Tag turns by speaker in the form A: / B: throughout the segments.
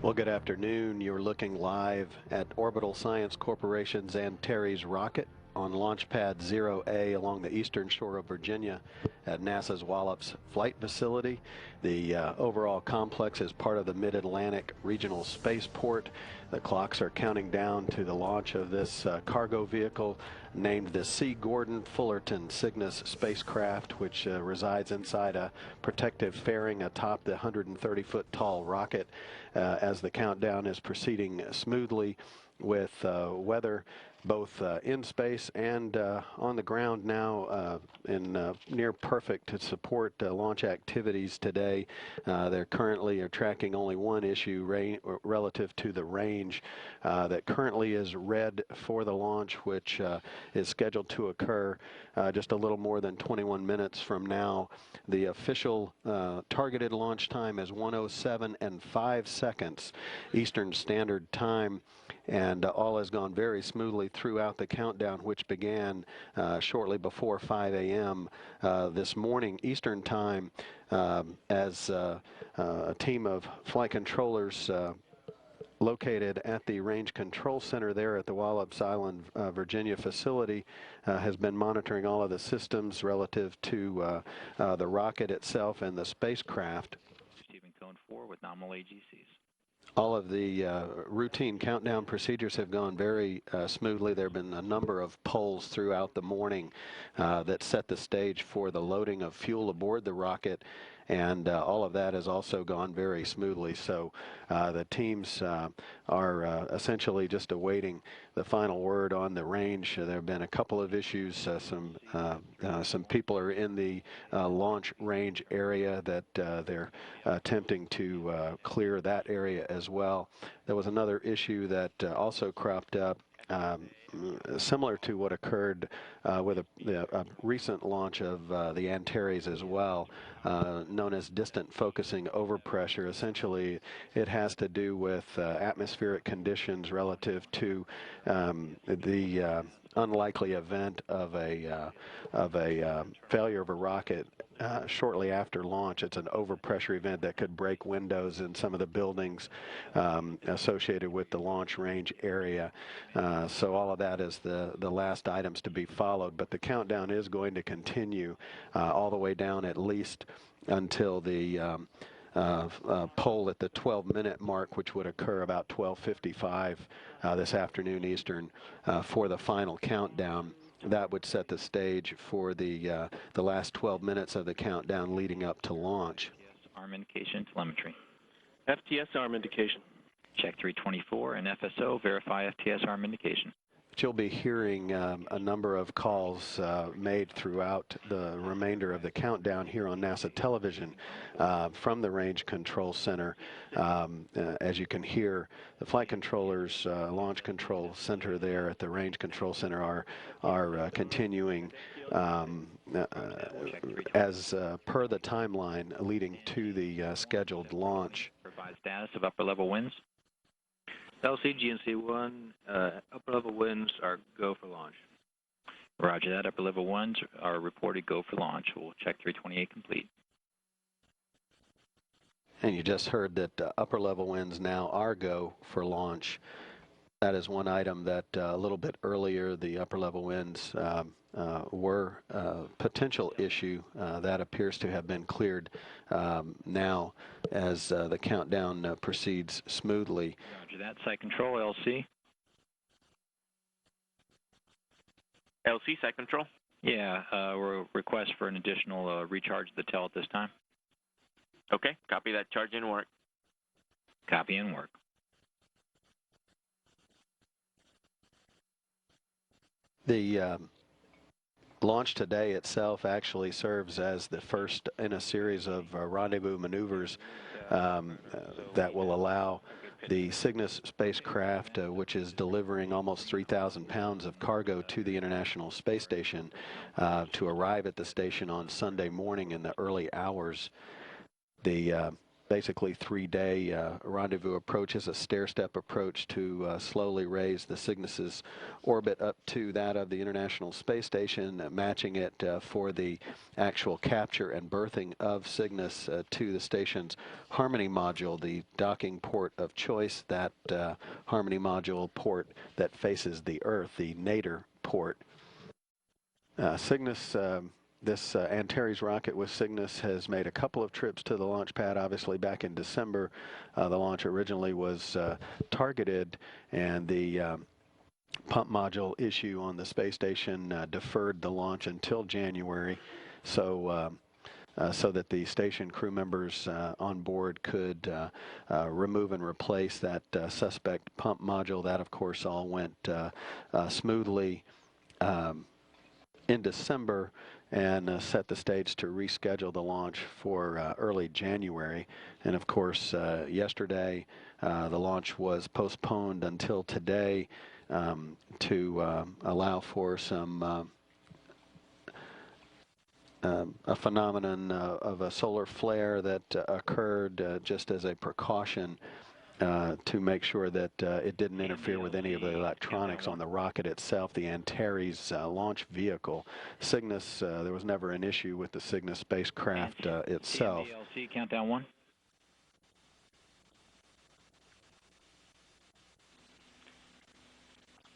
A: Well, good afternoon. You're looking live at Orbital Science Corporation's Antares rocket on Launch Pad 0A along the eastern shore of Virginia at NASA's Wallops Flight Facility. The overall complex is part of the Mid-Atlantic Regional Spaceport. The clocks are counting down to the launch of this cargo vehicle named the C. Gordon Fullerton Cygnus spacecraft, which resides inside a protective fairing atop the 130-foot tall rocket as the countdown is proceeding smoothly with weather both in space and on the ground now in near perfect to support launch activities today. They're currently tracking only one issue relative to the range that currently is red for the launch, which is scheduled to occur just a little more than 21 minutes from now. The official targeted launch time is 1:07:05 Eastern Standard Time, and all has gone very smoothly throughout the countdown, which began shortly before 5 a.m. This morning Eastern Time, as a team of flight controllers located at the Range Control Center there at the Wallops Island, Virginia facility, has been monitoring all of the systems relative to the rocket itself and the spacecraft.
B: Receiving code 4 with nominal AGCs.
A: All of the routine countdown procedures have gone very smoothly. There have been a number of polls throughout the morning that set the stage for the loading of fuel aboard the rocket, and all of that has also gone very smoothly. So the teams are essentially just awaiting the final word on the range. There have been a couple of issues. Some people are in the launch range area that they're attempting to clear that area as well. There was another issue that also cropped up, similar to what occurred with a recent launch of the Antares as well, known as distant focusing overpressure. Essentially, it has to do with atmospheric conditions relative to the unlikely event of a failure of a rocket shortly after launch. It's an overpressure event that could break windows in some of the buildings associated with the launch range area. So all of that is the last items to be followed, but the countdown is going to continue all the way down at least until the poll at the 12-minute mark, which would occur about 12:55 this afternoon Eastern for the final countdown. That would set the stage for the last 12 minutes of the countdown leading up to launch.
B: FTS arm indication telemetry.
C: FTS arm indication.
B: Check 324 and FSO, verify FTS arm indication.
A: You'll be hearing a number of calls made throughout the remainder of the countdown here on NASA television from the Range Control Center. As you can hear, the flight controllers, Launch Control Center there at the Range Control Center are continuing as per the timeline leading to the scheduled launch.
B: Provide status of upper level winds.
C: LCGNC-1, upper level winds are go for launch.
B: Roger that. Upper level winds are reported go for launch. We'll check 328 complete.
A: And you just heard that upper level winds now are go for launch. That is one item that a little bit earlier the upper level winds were a potential issue that appears to have been cleared now as the countdown proceeds smoothly.
B: Roger that. Site control, LC.
C: LC, site control?
B: Yeah, we'll request for an additional recharge of the tail at this time.
C: Okay, copy that. Charge in work.
B: Copy and work.
A: The launch today itself actually serves as the first in a series of rendezvous maneuvers that will allow the Cygnus spacecraft, which is delivering almost 3,000 pounds of cargo to the International Space Station, to arrive at the station on Sunday morning in the early hours. The basically 3-day rendezvous approach is a stair-step approach to slowly raise the Cygnus's orbit up to that of the International Space Station, matching it for the actual capture and berthing of Cygnus to the station's Harmony module, the docking port of choice, that Harmony module port that faces the Earth, the nadir port. Cygnus, this Antares rocket with Cygnus has made a couple of trips to the launch pad. Obviously, back in December, the launch originally was targeted, and the pump module issue on the space station deferred the launch until January, so that the station crew members on board could remove and replace that suspect pump module. That, of course, all went smoothly in December, and set the stage to reschedule the launch for early January. And of course, yesterday, the launch was postponed until today to allow for some a phenomenon of a solar flare that occurred just as a precaution to make sure that it didn't interfere with any of the electronics on the rocket itself, the Antares launch vehicle. Cygnus, there was never an issue with the Cygnus spacecraft itself.
B: CMD, countdown 1.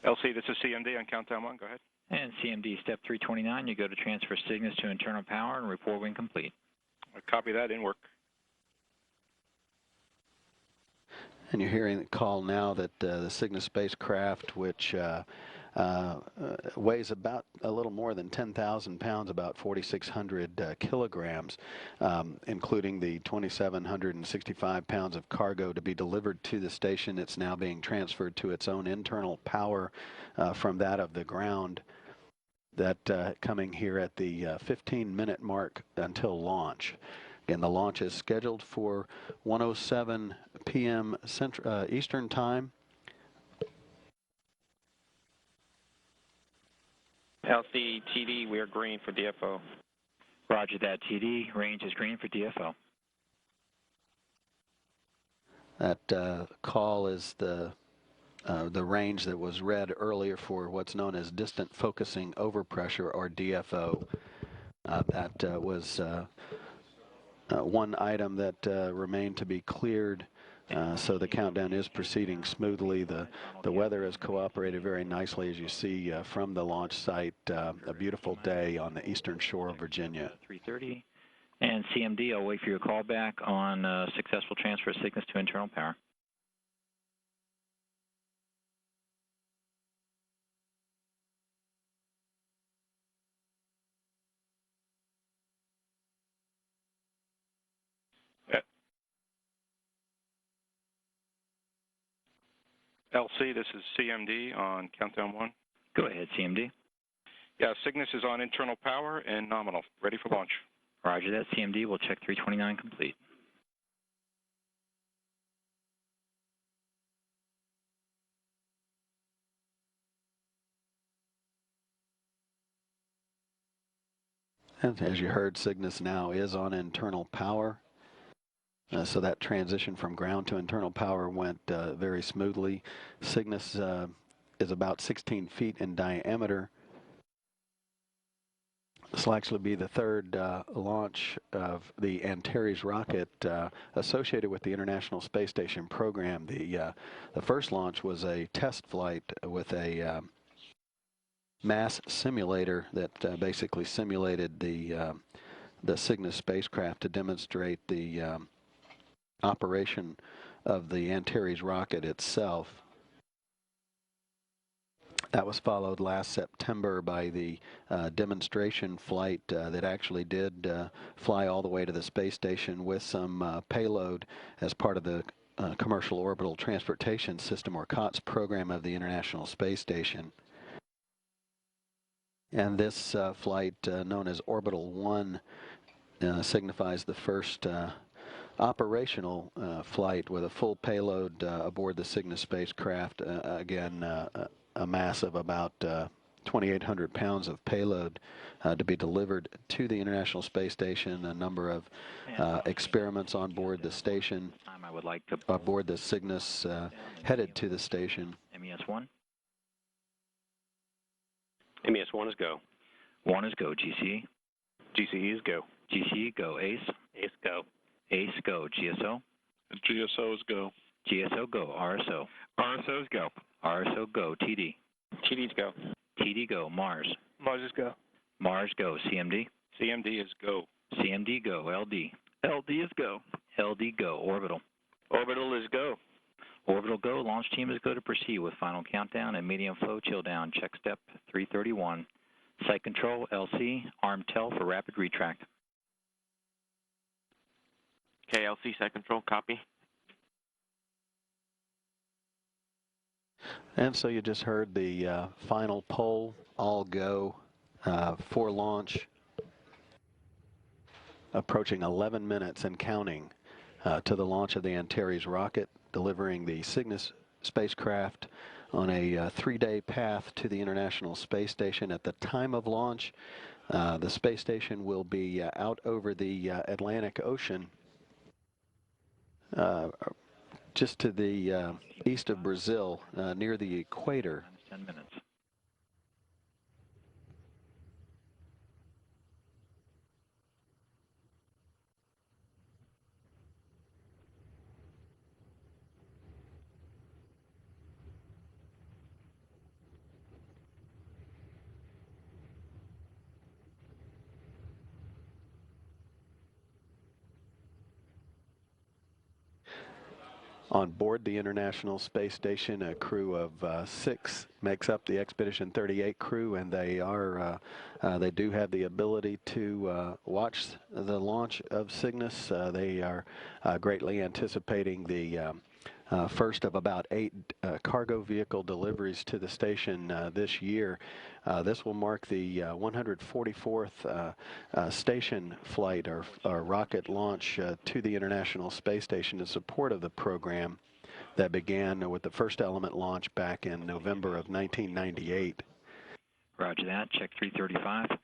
D: LC, this is CMD on countdown 1. Go ahead.
B: And CMD, step 329, you go to transfer Cygnus to internal power and report when complete.
D: Copy that, in work.
A: And you're hearing the call now that the Cygnus spacecraft, which weighs about a little more than 10,000 pounds, about 4,600 kilograms, including the 2,765 pounds of cargo to be delivered to the station. It's now being transferred to its own internal power from that of the ground. That coming here at the 15-minute mark until launch. And the launch is scheduled for 1:07 p.m. Eastern Time.
E: LC, TD, we are green for DFO.
B: Roger that, TD. Range is green for DFO.
A: That call is the range that was read earlier for what's known as distant focusing overpressure, or DFO. That was one item that remained to be cleared, so the countdown is proceeding smoothly. The weather has cooperated very nicely, as you see from the launch site. A beautiful day on the eastern shore of Virginia.
B: 3:30. And CMD, I'll wait for your call back on successful transfer of Cygnus to internal power.
D: LC, this is CMD on countdown 1.
B: Go ahead, CMD.
D: Yeah, Cygnus is on internal power and nominal, ready for launch.
B: Roger that, CMD. We'll check 329 complete.
A: And as you heard, Cygnus now is on internal power. So that transition from ground to internal power went very smoothly. Cygnus is about 16 feet in diameter. This will actually be the third launch of the Antares rocket associated with the International Space Station program. The first launch was a test flight with a mass simulator that basically simulated the Cygnus spacecraft to demonstrate the operation of the Antares rocket itself. That was followed last September by the demonstration flight that actually did fly all the way to the space station with some payload as part of the Commercial Orbital Transportation System, or COTS, program of the International Space Station. And this flight, known as Orbital 1, signifies the first operational flight with a full payload aboard the Cygnus spacecraft. Again, a mass of about 2,800 pounds of payload to be delivered to the International Space Station. A number of experiments on board the station,
B: Time I would like to
A: aboard the Cygnus headed to the station.
B: MES-1.
C: MES-1 is go.
B: 1 is go. GCE.
C: GCE is go.
B: GCE, go. ACE.
C: ACE, go.
B: ACE, go. GSO.
D: GSO is go.
B: GSO, go. RSO.
C: RSO is go.
B: RSO, go. TD.
E: TD's go.
B: TD, go. Mars.
C: Mars is go.
B: Mars, go. CMD.
D: CMD is go.
B: CMD, go. LD.
C: LD is go.
B: LD, go. Orbital.
C: Orbital is go.
B: Orbital, go. Launch team is go to proceed with final countdown and medium flow chill down. Check step 331. Site control, LC. Arm tel for rapid retract.
E: Okay, LC site control, copy.
A: And so you just heard the final poll, all go for launch. Approaching 11 minutes and counting to the launch of the Antares rocket, delivering the Cygnus spacecraft on a 3-day path to the International Space Station. At the time of launch, the space station will be out over the Atlantic Ocean, just to the east of Brazil, near the equator.
B: 10 minutes.
A: On board the International Space Station, a crew of 6 makes up the Expedition 38 crew, and they do have the ability to watch the launch of Cygnus. They are greatly anticipating the first of about 8 cargo vehicle deliveries to the station this year. This will mark the 144th station flight or rocket launch to the International Space Station in support of the program that began with the first element launch back in November of 1998.
B: Roger that. Check 335.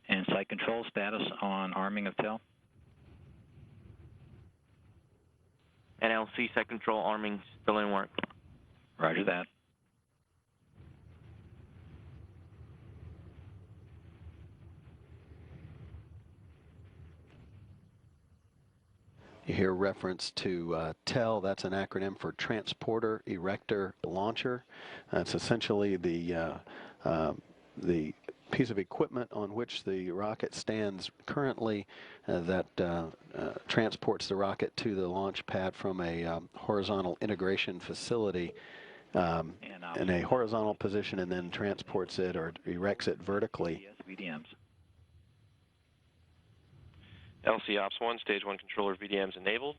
B: And site control status on arming of TEL.
E: NLC site control arming still in work.
B: Roger that.
A: You hear reference to TEL. That's an acronym for Transporter Erector Launcher. That's essentially the piece of equipment on which the rocket stands currently that transports the rocket to the launch pad from a horizontal integration facility in a horizontal position, and then transports it or erects it vertically.
B: VDMs.
F: LC Ops 1, Stage 1 controller VDMs enabled.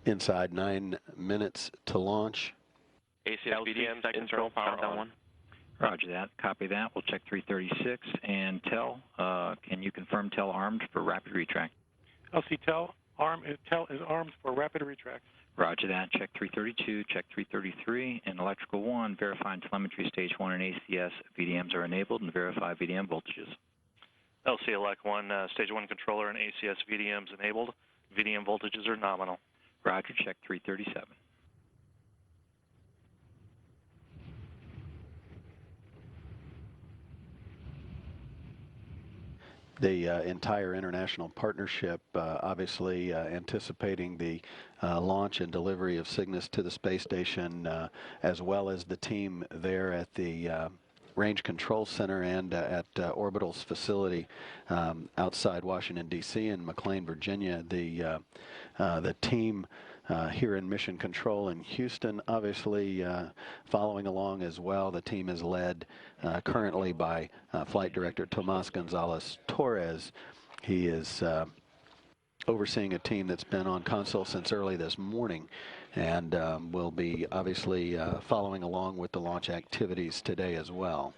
A: Inside 9 minutes to launch.
F: ACS VDMs internal power on.
B: Roger that. Copy that. We'll check 336. And TEL, can you confirm TEL armed for rapid retract?
G: LC TEL is armed for rapid retract.
B: Roger that. Check 332, check 333. And Electrical 1, verifying telemetry Stage 1 and ACS VDMs are enabled, and verify VDM voltages.
H: LC Elect 1, Stage 1 controller and ACS VDMs enabled. VDM voltages are nominal.
B: Roger, check 337.
A: The entire international partnership obviously anticipating the launch and delivery of Cygnus to the space station, as well as the team there at the Range Control Center and at Orbital's facility outside Washington, D.C. in McLean, Virginia. The team here in Mission Control in Houston, obviously following along as well. The team is led currently by Flight Director Tomas Gonzalez Torres. He is overseeing a team that's been on console since early this morning, and will be obviously following along with the launch activities today as well.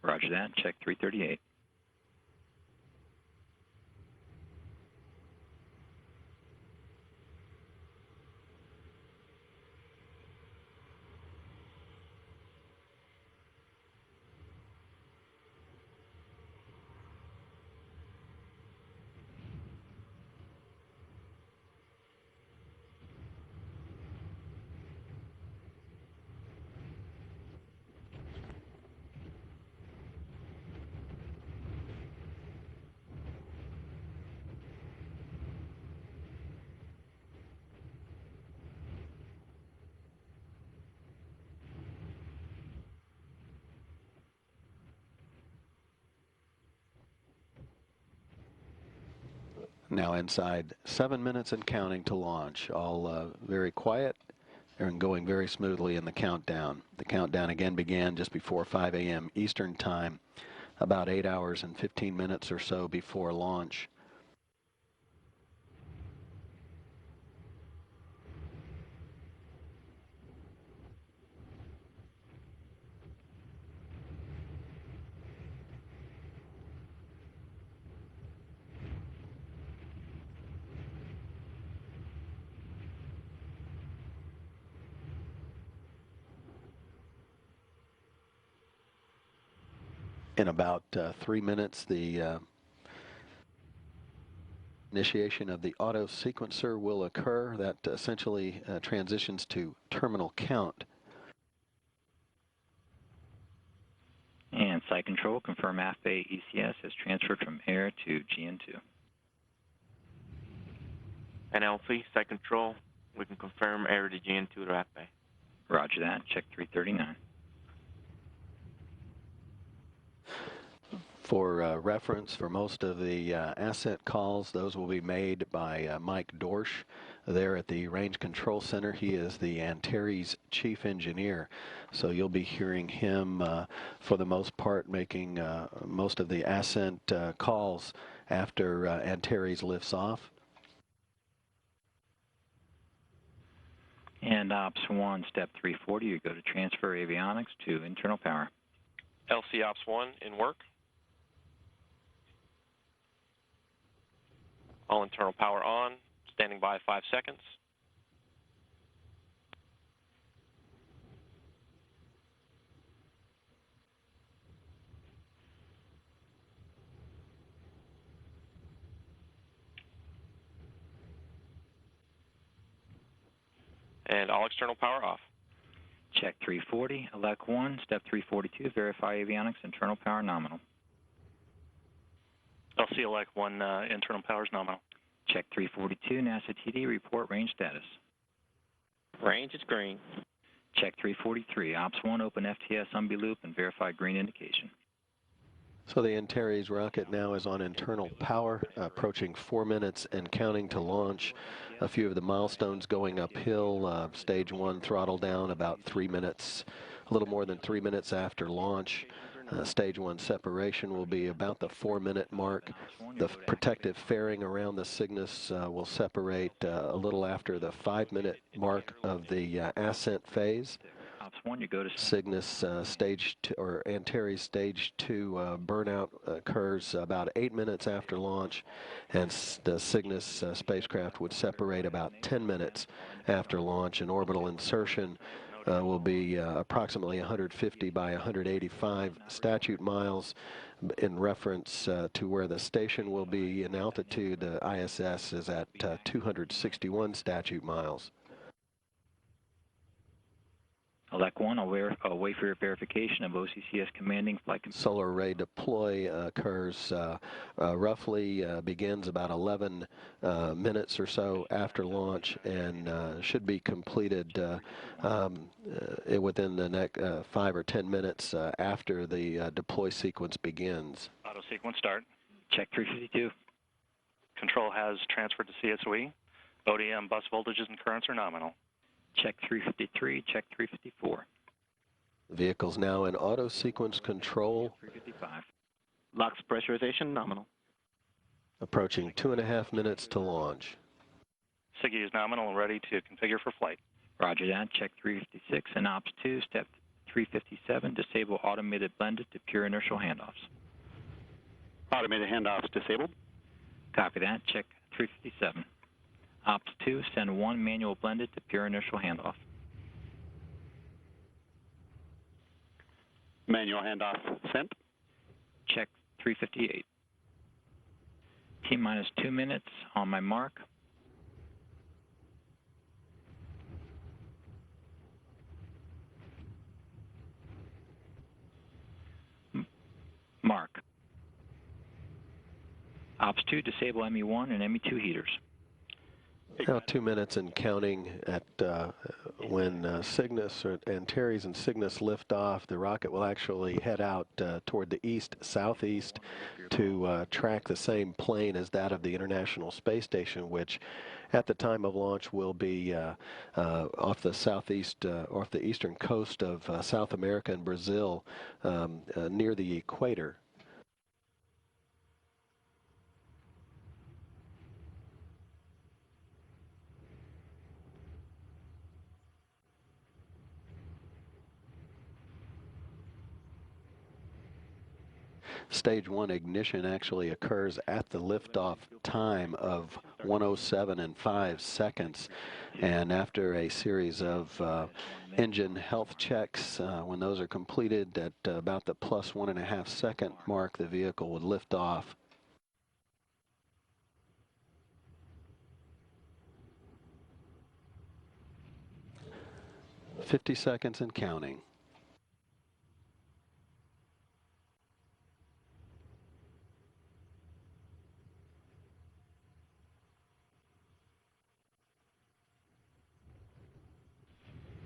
B: Roger that. Check 338.
A: Now inside 7 minutes and counting to launch. All very quiet and going very smoothly in the countdown. The countdown again began just before 5 a.m. Eastern Time, about 8 hours and 15 minutes or so before launch. In about 3 minutes, the initiation of the auto sequencer will occur. That essentially transitions to terminal count.
B: And site control, confirm aft bay ECS has transferred from air to GN2.
E: NLC, site control, we can confirm air to GN2 to aft bay.
B: Roger that. Check 339.
A: For reference, for most of the ascent calls, those will be made by Mike Dorsch there at the Range Control Center. He is the Antares chief engineer, so you'll be hearing him for the most part making most of the ascent calls after Antares lifts off.
B: And Ops 1, step 340, you go to transfer avionics to internal power.
F: LC Ops 1 in work. All internal power on, standing by 5 seconds. And all external power off.
B: Check 340, elect 1, step 342, verify avionics, internal power nominal.
H: LC elect 1, internal power is nominal.
B: Check 342, NASA TD, report range status.
F: Range is green.
B: Check 343, Ops 1, open FTS unbe loop and verify green indication.
A: So the Antares rocket now is on internal power, approaching 4 minutes and counting to launch. A few of the milestones going uphill. Stage 1 throttle down about 3 minutes, a little more than 3 minutes after launch. Stage 1 separation will be about the 4-minute mark. The protective fairing around the Cygnus will separate a little after the 5-minute mark of the ascent phase.
B: Ops 1, you go to
A: Cygnus stage 2 or Antares stage 2 burnout occurs about 8 minutes after launch, and the Cygnus spacecraft would separate about 10 minutes after launch. And orbital insertion will be approximately 150 by 185 statute miles. In reference to where the station will be in altitude, the ISS is at 261 statute miles.
B: elect 1, I'll wait for your verification of OCCS commanding flight.
A: Solar array deploy occurs roughly begins about 11 minutes or so after launch, and should be completed within the next 5 or 10 minutes after the deploy sequence begins.
H: Auto sequence start.
B: Check 352.
H: Control has transferred to CSOE. ODM bus voltages and currents are nominal.
B: Check 353, check 354.
A: The vehicle's now in auto sequence control.
B: 355.
E: LOX pressurization nominal.
A: Approaching 2.5 minutes to launch.
H: SIGI is nominal and ready to configure for flight.
B: Roger that. Check 356 and Ops 2, step 357, disable automated blended to pure inertial handoffs.
I: Automated handoffs disabled.
B: Copy that. Check 357. Ops 2, send 1 manual blended to pure inertial handoff.
I: Manual handoff sent.
B: Check 358. T-minus 2 minutes on my mark. Mark. Ops 2, disable ME1 and ME2 heaters.
A: Now 2 minutes and counting at when Cygnus or Antares and Cygnus lift off. The rocket will actually head out toward the east-southeast to track the same plane as that of the International Space Station, which at the time of launch will be off the southeast, off the eastern coast of South America and Brazil, near the equator. Stage 1 ignition actually occurs at the liftoff time of 1:07 and 5 seconds. And after a series of engine health checks, when those are completed at about the plus 1.5 second mark, the vehicle would lift off. "50 seconds and counting."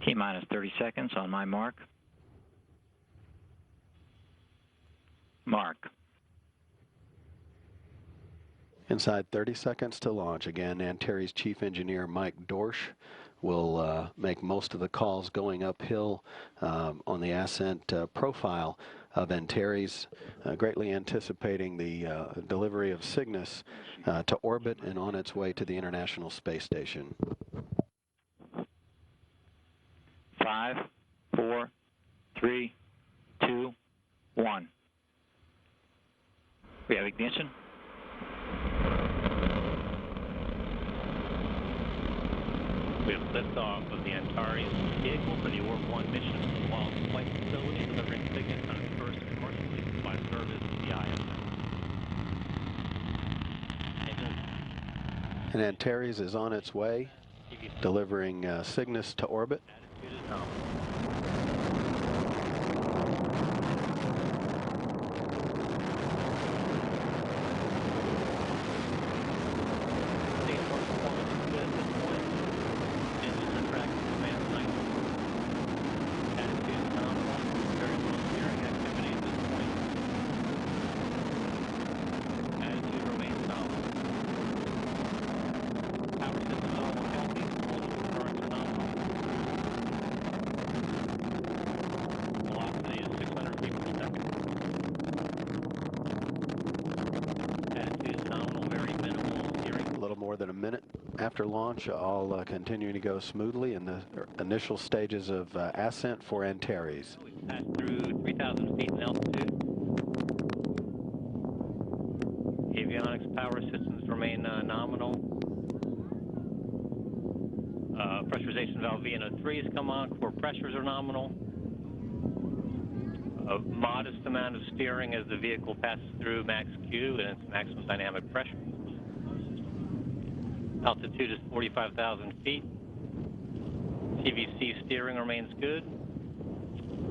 B: T-minus 30 seconds on my mark. Mark.
A: Inside 30 seconds to launch. Again, Antares Chief Engineer Mike Dorsch will make most of the calls going uphill on the ascent profile of Antares, greatly anticipating the delivery of Cygnus to orbit and on its way to the International Space Station.
B: 5, 4, 3, 2, 1. We have ignition.
J: We have liftoff of the Antares vehicle for the Orb 1 mission while the flight facility delivering Cygnus on its first commercially supplied service to the ISS.
A: And Antares is on its way, delivering Cygnus to orbit.
J: Attitude is nominal.
A: More than a minute after launch, all continuing to go smoothly in the initial stages of ascent for Antares.
J: We've passed through 3,000 feet in altitude. Avionics power systems remain nominal. Pressurization valve VNO3 has come on. Core pressures are nominal. A modest amount of steering as the vehicle passes through max Q and its maximum dynamic pressure. Altitude is 45,000 feet. TVC steering remains good.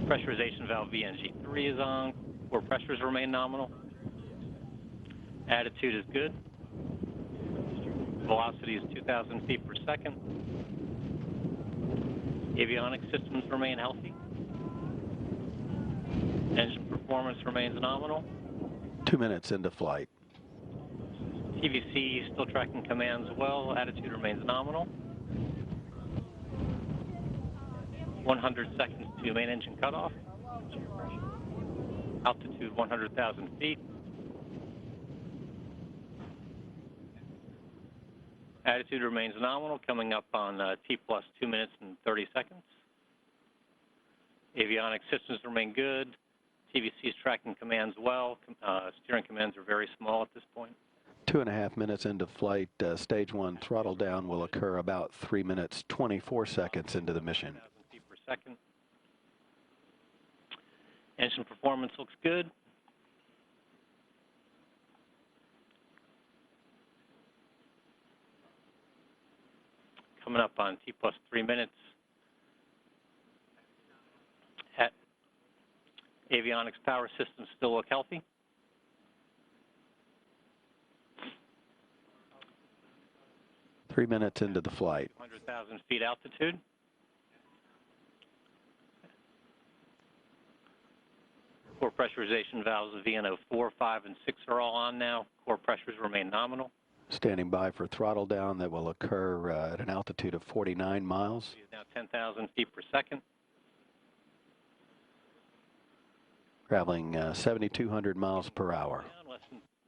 J: Pressurization valve VNG3 is on. Core pressures remain nominal. Attitude is good. Velocity is 2,000 feet per second. Avionics systems remain healthy. Engine performance remains nominal.
A: 2 minutes into flight.
J: TVC still tracking commands well. Attitude remains nominal. 100 seconds to main engine cutoff. Altitude 100,000 feet. Attitude remains nominal, coming up on T plus 2 minutes and 30 seconds. Avionics systems remain good. TVC is tracking commands well. Steering commands are very small at this point.
A: 2.5 minutes into flight, stage 1 throttle down will occur about 3 minutes 24 seconds into the mission.
J: Feet per second. Engine performance looks good. Coming up on T plus 3 minutes. Avionics power systems still look healthy.
A: 3 minutes into the flight.
J: 100,000 feet altitude. Core pressurization valves of VNO 4, 5, and 6 are all on now. Core pressures remain nominal.
A: Standing by for throttle down that will occur at an altitude of 49 miles.
J: Now 10,000 feet per second.
A: Traveling 7,200 miles per hour.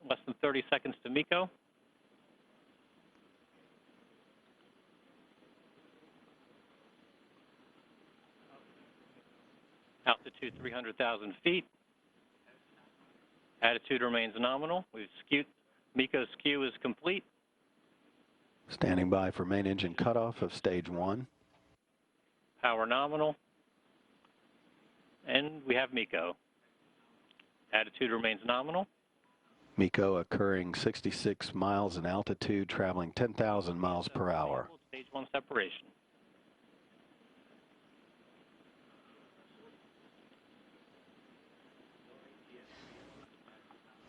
J: Less than 30 seconds to MECO. Altitude 300,000 feet. Attitude remains nominal. We've skewed. MECO skew is complete.
A: Standing by for main engine cutoff of stage 1.
J: Power nominal. And we have MECO. Attitude remains nominal.
A: MECO occurring 66 miles in altitude, traveling 10,000 miles per hour.
J: Stage 1 separation.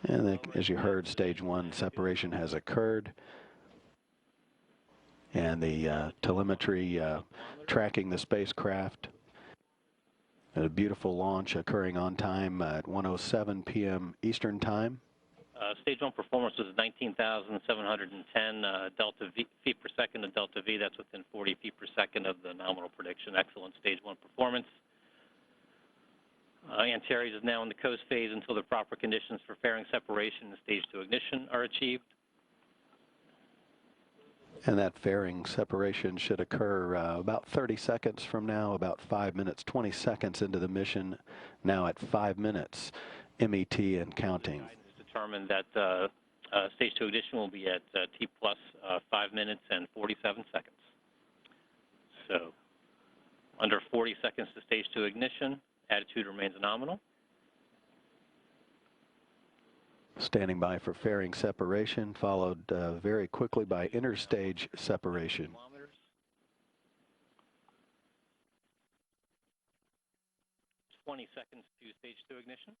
A: And then, as you heard, stage 1 separation has occurred. And the telemetry tracking the spacecraft. A beautiful launch occurring on time at 1:07 p.m. Eastern Time.
J: Stage 1 performance was 19,710 delta v, feet per second of delta V. That's within 40 feet per second of the nominal prediction. Excellent stage 1 performance. Antares is now in the coast phase until the proper conditions for fairing separation and stage 2 ignition are achieved.
A: And that fairing separation should occur about 30 seconds from now, about 5 minutes, 20 seconds into the mission, now at 5 minutes, MET and counting.
J: It's determined that stage 2 ignition will be at T plus 5 minutes and 47 seconds. So under 40 seconds to stage 2 ignition, attitude remains nominal.
A: Standing by for fairing separation, followed very quickly by interstage separation.
J: 20 seconds to stage 2 ignition.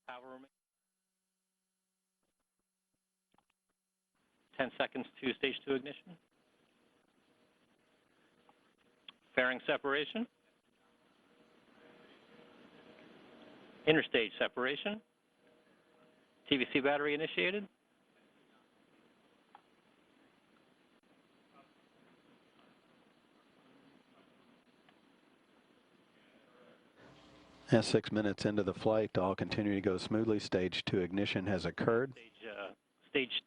J: Power remains. 10 seconds to stage 2 ignition. Fairing separation. Interstage separation. TVC battery initiated.
A: As 6 minutes into the flight, all continuing to go smoothly. Stage 2 ignition has occurred.
J: Stage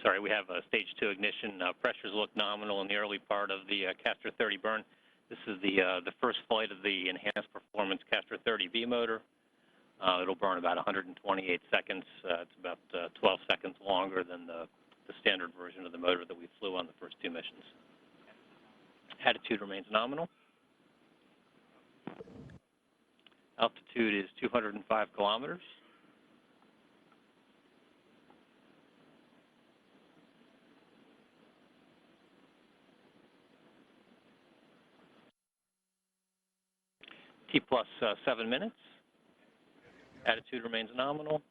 J: Sorry, we have stage 2 ignition. Pressures look nominal in the early part of the Castor 30 burn. This is the first flight of the enhanced performance Castor 30 V motor. It'll burn about 128 seconds. It's about 12 seconds longer than the standard version of the motor that we flew on the first 2 missions. Attitude remains nominal. Altitude is 205 kilometers. T plus 7 minutes. Attitude remains nominal.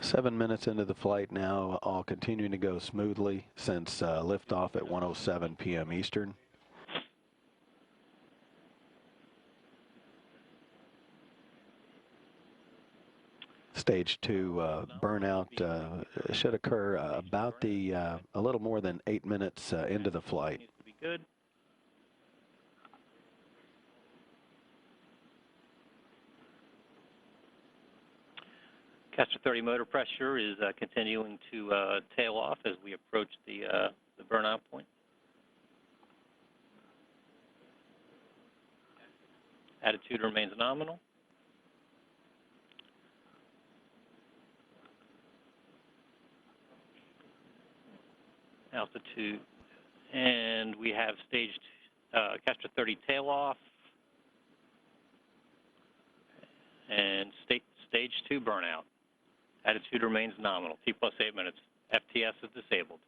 A: 7 minutes into the flight now, all continuing to go smoothly since liftoff at 1:07 p.m. Eastern. Stage 2 burnout should occur about a little more than 8 minutes into the flight.
J: Needs to be good. Castor 30 motor pressure is continuing to tail off as we approach the burnout point. Attitude remains nominal. Altitude, and we have staged Castor 30 tail off, and stage stage 2 burnout. Attitude remains nominal, T plus 8 minutes. FTS is disabled.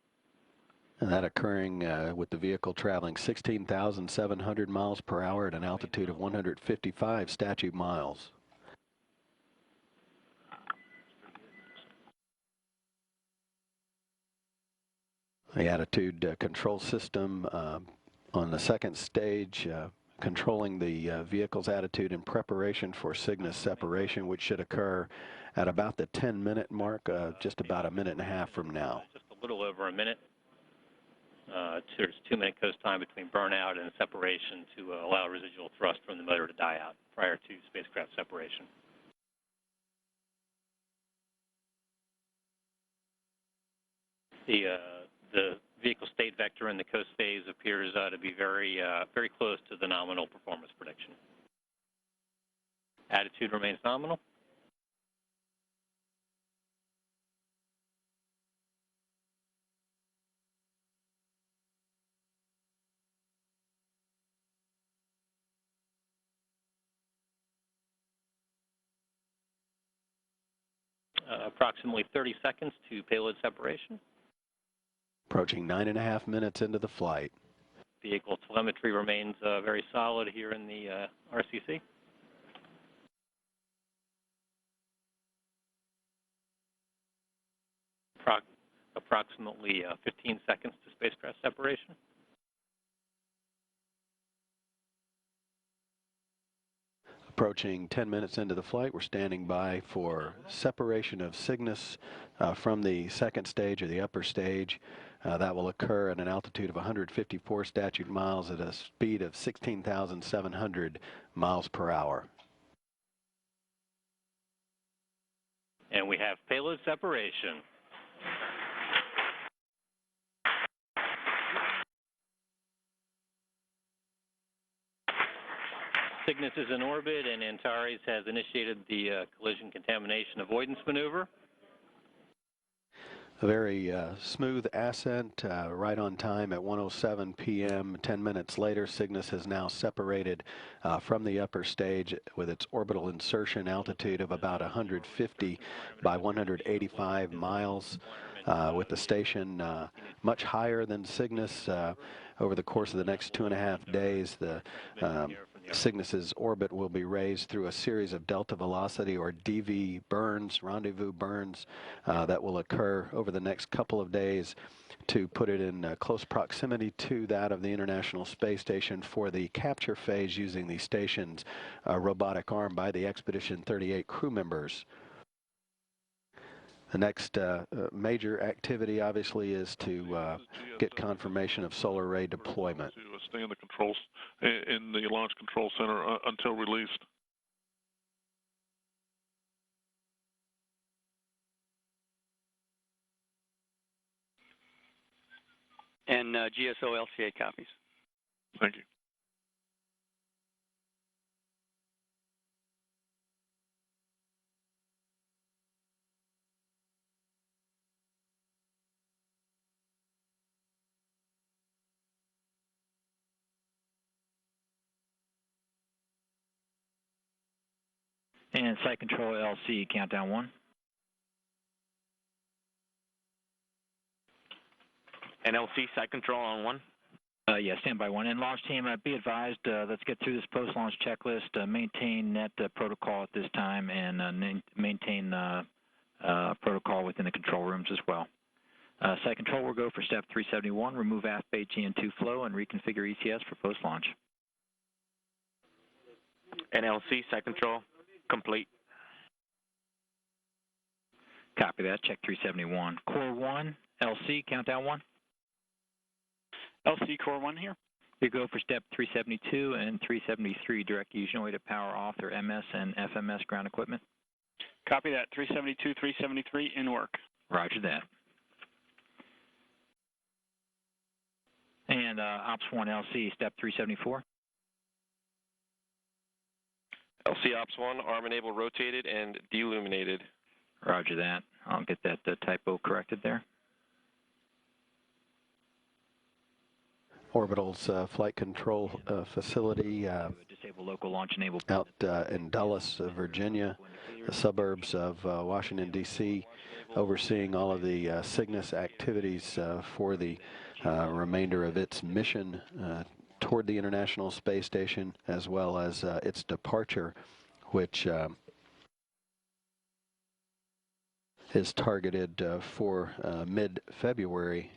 A: And that occurring with the vehicle traveling 16,700 miles per hour at an altitude of 155 statute miles. The attitude control system on the second stage controlling the vehicle's attitude in preparation for Cygnus separation, which should occur at about the 10-minute mark, just about a minute and a half from now.
J: Just a little over a minute. There's 2-minute coast time between burnout and separation to allow residual thrust from the motor to die out prior to spacecraft separation. The vehicle state vector in the coast phase appears to be very close to the nominal performance prediction. Attitude remains nominal. Approximately 30 seconds to payload separation.
A: Approaching 9.5 minutes into the flight.
J: Vehicle telemetry remains very solid here in the RCC. Approximately 15 seconds to spacecraft separation.
A: Approaching 10 minutes into the flight, we're standing by for separation of Cygnus from the second stage or the upper stage. That will occur at an altitude of 154 statute miles at a speed of 16,700 miles per hour.
J: And we have payload separation. Cygnus is in orbit, and Antares has initiated the collision contamination avoidance maneuver.
A: A very smooth ascent, right on time at 1:07 p.m. 10 minutes later, Cygnus has now separated from the upper stage with its orbital insertion altitude of about 150 by 185 miles, with the station much higher than Cygnus. Over the course of the next 2.5 days, the Cygnus's orbit will be raised through a series of delta velocity or DV burns, rendezvous burns, that will occur over the next couple of days to put it in close proximity to that of the International Space Station for the capture phase using the station's robotic arm by the Expedition 38 crew members. The next major activity, obviously, is to get confirmation of solar array deployment.
K: To stay in the controls in the Launch Control Center until released.
I: And GSO LCA copies.
K: Thank you.
B: And Site Control LC, countdown 1.
E: NLC Site Control on 1.
B: Yeah, standby 1. And launch team, be advised, let's get through this post-launch checklist, maintain net protocol at this time, and maintain protocol within the control rooms as well. Site Control will go for step 371, remove aft bait GN2 flow and reconfigure ECS for post-launch.
E: NLC Site Control complete.
B: Copy that, check 371. Core 1, LC, countdown 1.
L: LC Core 1 here.
B: You go for step 372 and 373, direct fusion way to power off their MS and FMS ground equipment.
L: Copy that, 372, 373 in work.
B: Roger that. And Ops 1 LC, step 374.
F: LC Ops 1, arm enable rotated and deluminated.
B: Roger that. I'll get that typo corrected there.
A: Orbital's flight control facility
B: disable local launch enable
A: out in Dulles, Virginia, the suburbs of Washington, D.C., overseeing all of the Cygnus activities for the remainder of its mission toward the International Space Station, as well as its departure, which is targeted for mid-February.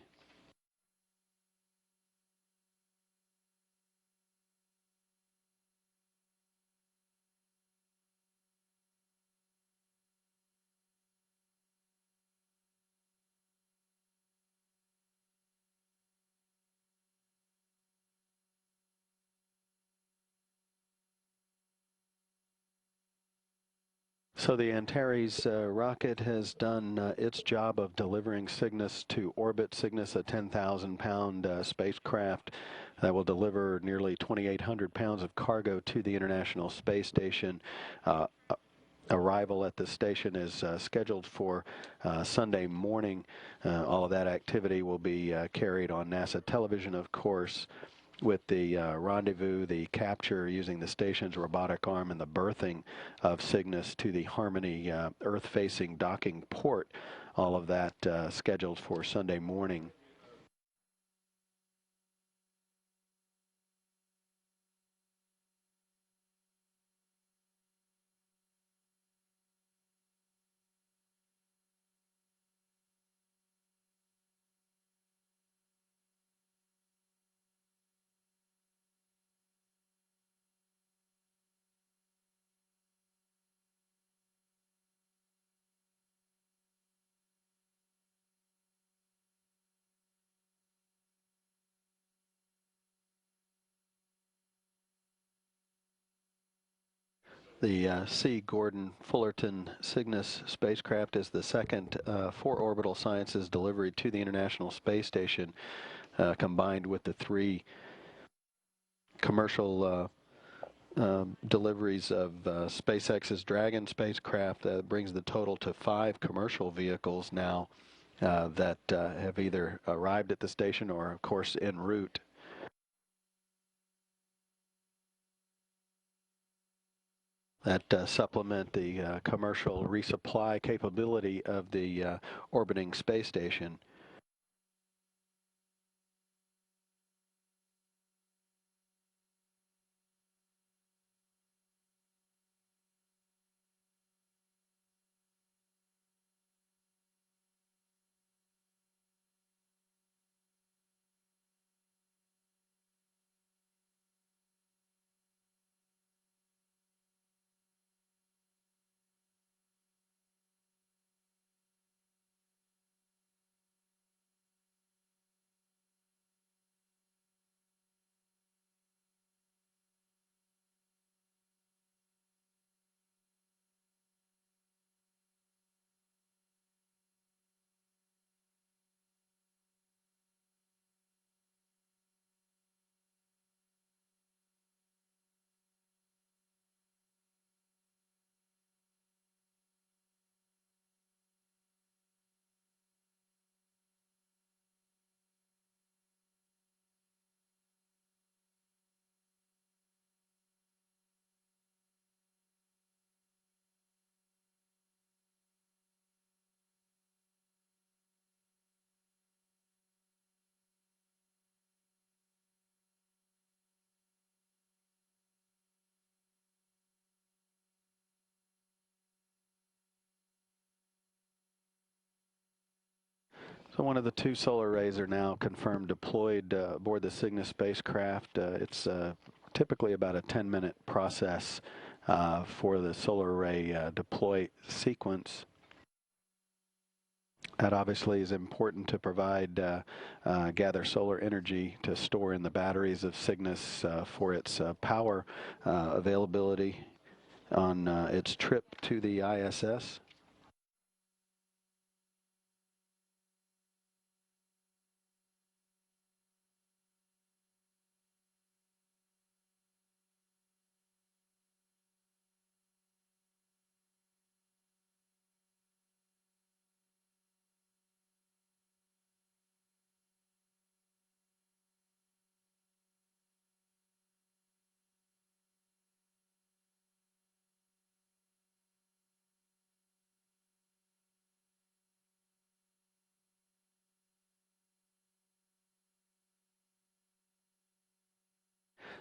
A: So the Antares rocket has done its job of delivering Cygnus to orbit. Cygnus, a 10,000-pound spacecraft that will deliver nearly 2,800 pounds of cargo to the International Space Station. Arrival at the station is scheduled for Sunday morning. All of that activity will be carried on NASA television, of course, with the rendezvous, the capture using the station's robotic arm, and the berthing of Cygnus to the Harmony Earth-facing docking port. All of that scheduled for Sunday morning. The C. Gordon Fullerton Cygnus spacecraft is the second for Orbital Sciences delivery to the International Space Station, combined with the 3 commercial deliveries of SpaceX's Dragon spacecraft. Brings the total to 5 commercial vehicles now that have either arrived at the station or, of course, en route. That supplement the commercial resupply capability of the orbiting space station. So one of the 2 solar arrays are now confirmed deployed aboard the Cygnus spacecraft. It's typically about a 10-minute process for the solar array deploy sequence. That obviously is important to provide, gather solar energy to store in the batteries of Cygnus for its power availability on its trip to the ISS.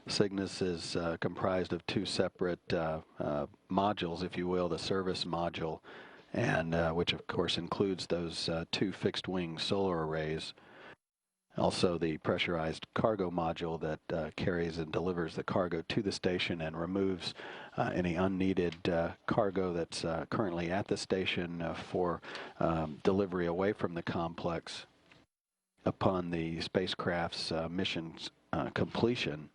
A: Cygnus is comprised of two separate modules, if you will, the service module, and which of course includes those two fixed-wing solar arrays. Also, the pressurized cargo module that carries and delivers the cargo to the station and removes any unneeded cargo that's currently at the station for delivery away from the complex upon the spacecraft's mission's completion.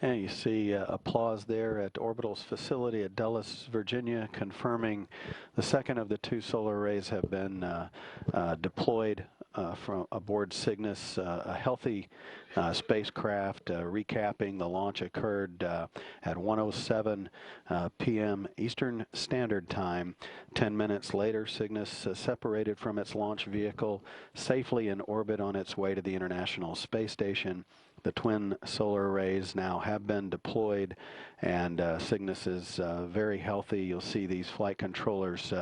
A: And you see applause there at Orbital's facility at Dulles, Virginia, confirming the second of the two solar arrays have been deployed from aboard Cygnus. A healthy spacecraft. Recapping, the launch occurred at 1:07 p.m. Eastern Standard Time. 10 minutes later, Cygnus separated from its launch vehicle, safely in orbit on its way to the International Space Station. The twin solar arrays now have been deployed, and Cygnus is very healthy. You'll see these flight controllers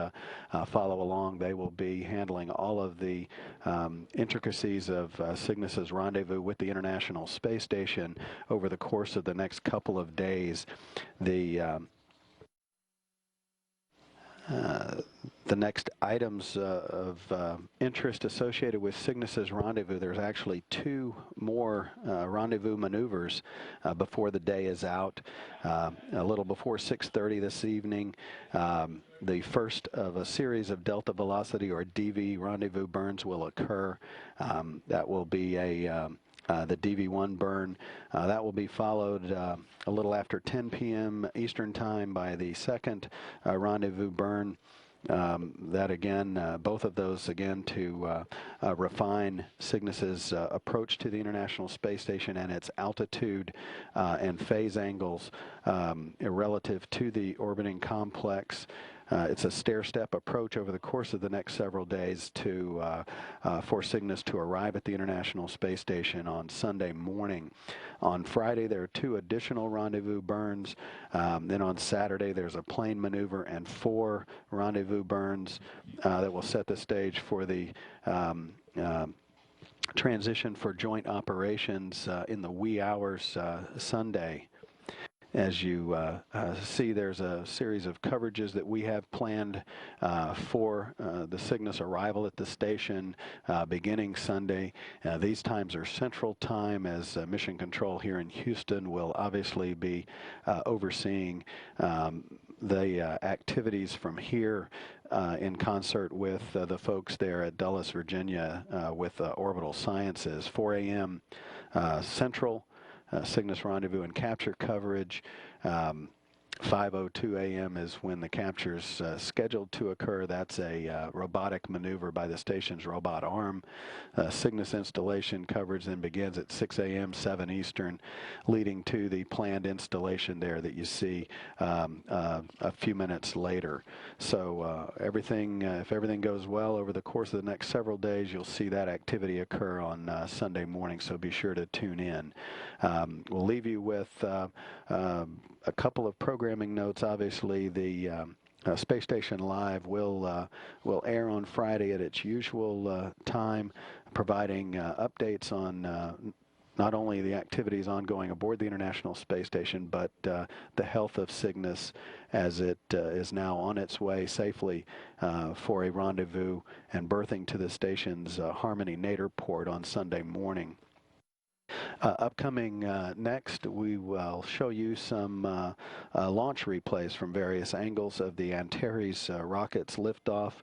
A: follow along. They will be handling all of the intricacies of Cygnus's rendezvous with the International Space Station over the course of the next couple of days. The next items of interest associated with Cygnus's rendezvous, there's actually two more rendezvous maneuvers before the day is out. A little before 6:30 this evening, the first of a series of delta velocity or DV rendezvous burns will occur. That will be the DV1 burn. That will be followed a little after 10 p.m. Eastern Time by the second rendezvous burn. That again, both of those again to refine Cygnus's approach to the International Space Station and its altitude and phase angles relative to the orbiting complex. It's a stair-step approach over the course of the next several days for Cygnus to arrive at the International Space Station on Sunday morning. On Friday, there are two additional rendezvous burns. Then on Saturday, there's a plane maneuver and 4 rendezvous burns that will set the stage for the transition for joint operations in the wee hours Sunday. As you see, there's a series of coverages that we have planned for the Cygnus arrival at the station beginning Sunday. These times are Central Time, as Mission Control here in Houston will obviously be overseeing the activities from here in concert with the folks there at Dulles, Virginia with Orbital Sciences. 4 a.m. Central. Cygnus rendezvous and capture coverage. 5:02 a.m. is when the capture's scheduled to occur. That's a robotic maneuver by the station's robot arm. Cygnus installation coverage then begins at 6 a.m., 7 Eastern, leading to the planned installation there that you see a few minutes later. So everything, if everything goes well over the course of the next several days, you'll see that activity occur on Sunday morning, so be sure to tune in. We'll leave you with a couple of programming notes. Obviously, the Space Station Live will air on Friday at its usual time, providing updates on not only the activities ongoing aboard the International Space Station, but the health of Cygnus as it is now on its way safely for a rendezvous and berthing to the station's Harmony Nadir port on Sunday morning. Upcoming next, we will show you some launch replays from various angles of the Antares rocket's liftoff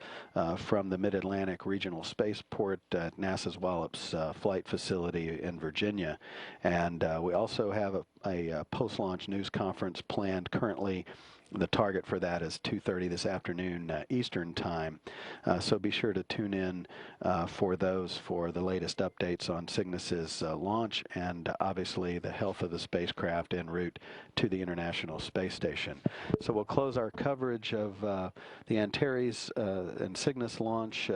A: from the Mid-Atlantic Regional Spaceport at NASA's Wallops Flight Facility in Virginia. And we also have a post-launch news conference planned currently. The target for that is 2:30 this afternoon Eastern time. So be sure to tune in for those for the latest updates on Cygnus's launch and obviously the health of the spacecraft en route to the International Space Station. So we'll close our coverage of the Antares and Cygnus launch,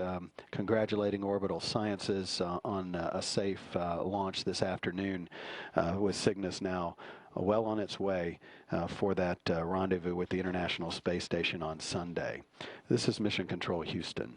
A: congratulating Orbital Sciences on a safe launch this afternoon with Cygnus now well on its way for that rendezvous with the International Space Station on Sunday. This is Mission Control Houston.